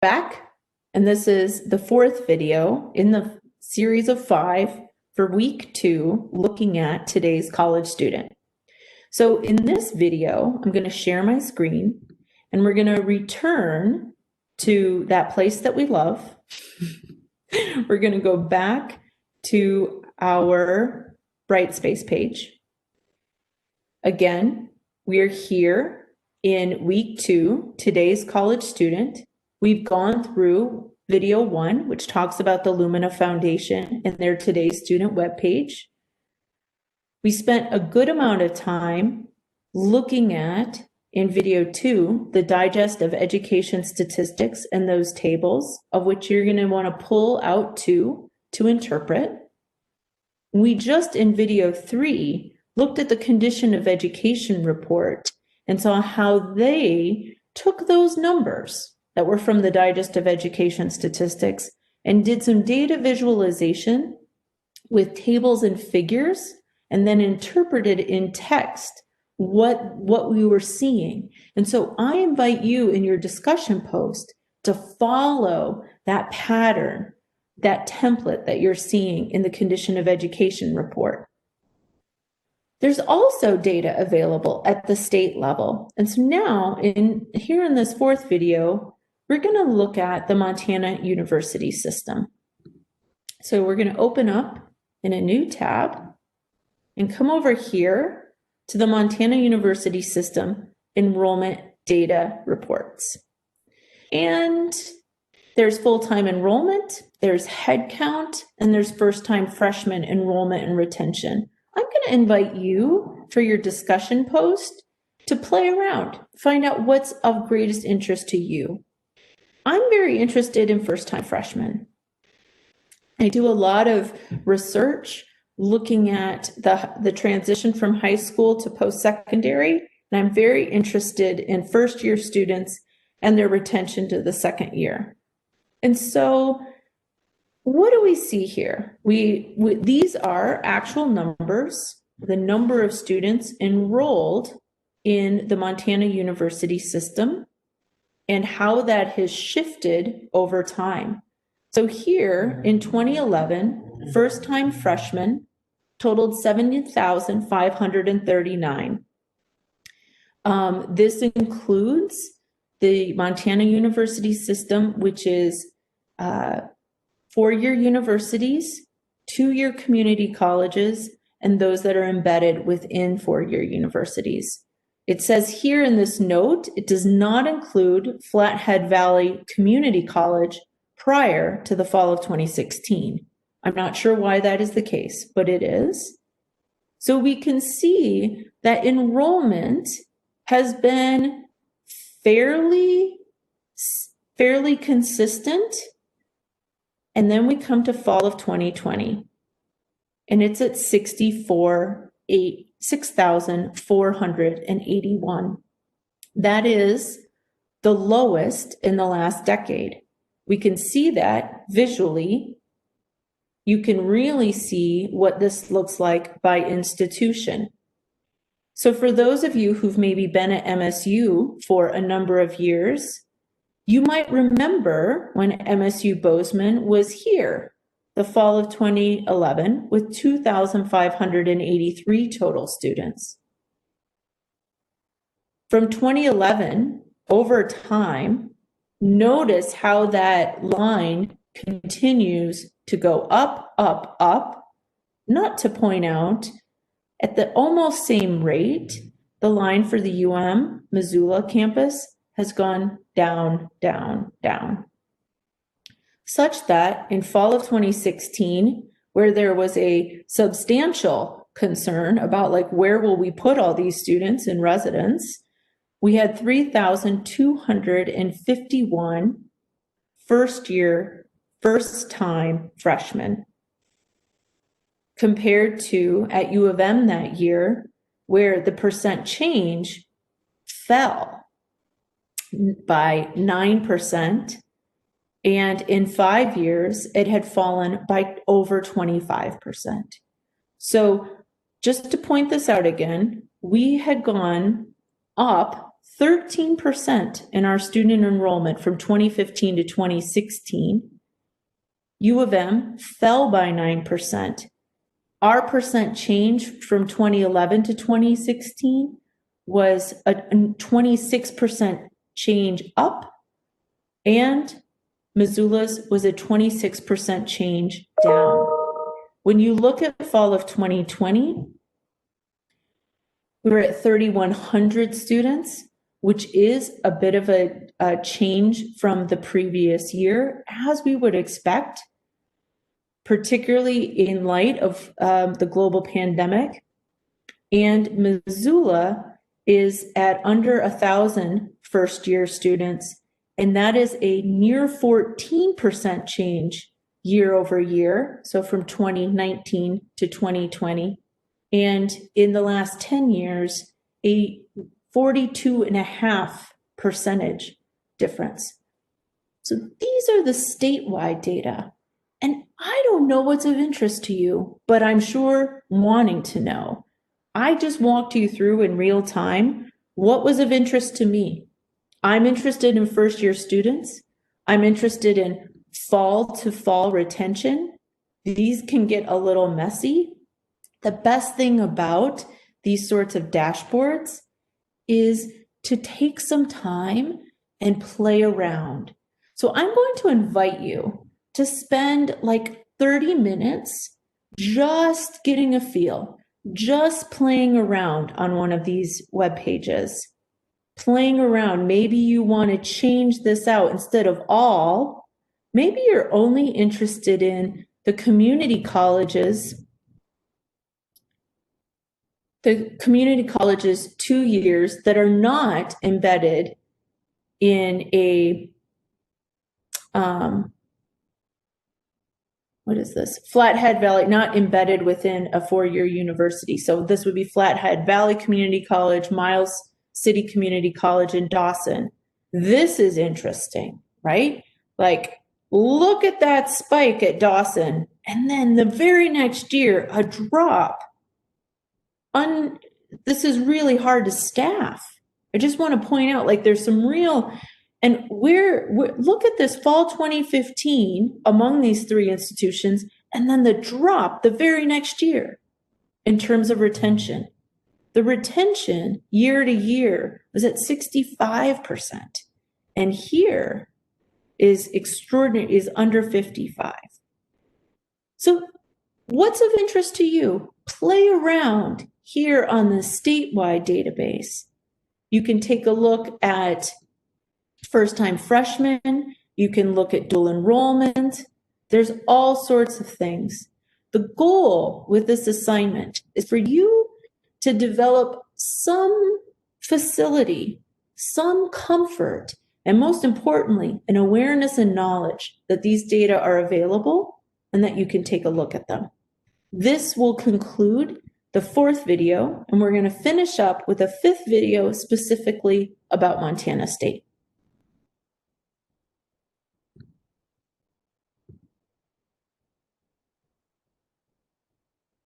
back, and this is the fourth video in the series of 5 for week 2, looking at today's college student. So in this video, I'm going to share my screen, and we're going to return to that place that we love. We're going to go back to our Brightspace page. Again, we're here in week 2, today's college student. We've gone through video 1, which talks about the Lumina Foundation and their Today's Student webpage. We spent a good amount of time looking at, in video 2, the digest of education statistics and those tables, of which you're going to want to pull out to interpret. We just, in video 3, looked at the condition of education report and saw how they took those numbers that were from the digest of education statistics and did some data visualization with tables and figures, and then interpreted in text what we were seeing. And so I invite you in your discussion post to follow that pattern, that template that you're seeing in the condition of education report. There's also data available at the state level. And so now, here in this fourth video, we're going to look at the Montana University system. So we're going to open up in a new tab and come over here to the Montana University system enrollment data reports. And there's full-time enrollment, there's head count, and there's first-time freshman enrollment and retention. I'm going to invite you for your discussion post to play around, find out what's of greatest interest to you. I'm very interested in first-time freshmen. I do a lot of research looking at the transition from high school to post-secondary, and I'm very interested in first-year students and their retention to the second year. And so what do we see here? These are actual numbers, the number of students enrolled in the Montana University system and how that has shifted over time. So here in 2011, first-time freshmen totaled 70,539. This includes the Montana University system, which is 4-year universities, 2-year community colleges, and those that are embedded within 4-year universities. It says here in this note, it does not include Flathead Valley Community College prior to the fall of 2016. I'm not sure why that is the case, but it is. So we can see that enrollment has been fairly consistent. And then we come to fall of 2020, and it's at 6,481. That is the lowest in the last decade. We can see that visually. You can really see what this looks like by institution. So for those of you who've maybe been at MSU for a number of years, you might remember when MSU Bozeman was here, the fall of 2011, with 2,583 total students. From 2011, over time, notice how that line continues to go up, up, up, not to point out at the almost same rate, the line for the Missoula campus has gone down, down, down. Such that in fall of 2016, where there was a substantial concern about like, where will we put all these students in residence, we had 3,251 first-year, first-time freshmen, compared to at U of M that year, where the percent change fell by 9%, and in 5 years, it had fallen by over 25%. So just to point this out again, we had gone up 13% in our student enrollment from 2015 to 2016. U of M fell by 9%. Our percent change from 2011 to 2016 was a 26% change up, and Missoula's was a 26% change down. When you look at fall of 2020, we were at 3,100 students, which is a bit of a change from the previous year, as we would expect, particularly in light of the global pandemic. And Missoula is at under 1,000 first-year students, and that is a near 14% change year over year, so from 2019 to 2020. And in the last 10 years, a 42.5% difference. So these are the statewide data. And I don't know what's of interest to you, but I'm sure wanting to know. I just walked you through in real time what was of interest to me. I'm interested in first-year students. I'm interested in fall to fall retention. These can get a little messy. The best thing about these sorts of dashboards is to take some time and play around. So I'm going to invite you to spend like 30 minutes just getting a feel, just playing around on one of these web pages, playing around. Maybe you want to change this out instead of all. Maybe you're only interested in the community colleges 2 years that are not embedded in a, what is this? Flathead Valley, not embedded within a 4-year university. So this would be Flathead Valley Community College, Miles City Community College, and Dawson. This is interesting, right? Like, look at that spike at Dawson. And then the very next year, a drop. This is really hard to staff. I just want to point out, like, there's some real, and look at this fall 2015 among these three institutions, and then the drop the very next year in terms of retention. The retention year to year was at 65%. And here is extraordinary, is under 55. So what's of interest to you? Play around here on the statewide database. You can take a look at first-time freshmen. You can look at dual enrollment. There's all sorts of things. The goal with this assignment is for you to develop some facility, some comfort, and most importantly, an awareness and knowledge that these data are available and that you can take a look at them. This will conclude the 4th video, and we're going to finish up with a 5th video specifically about Montana State.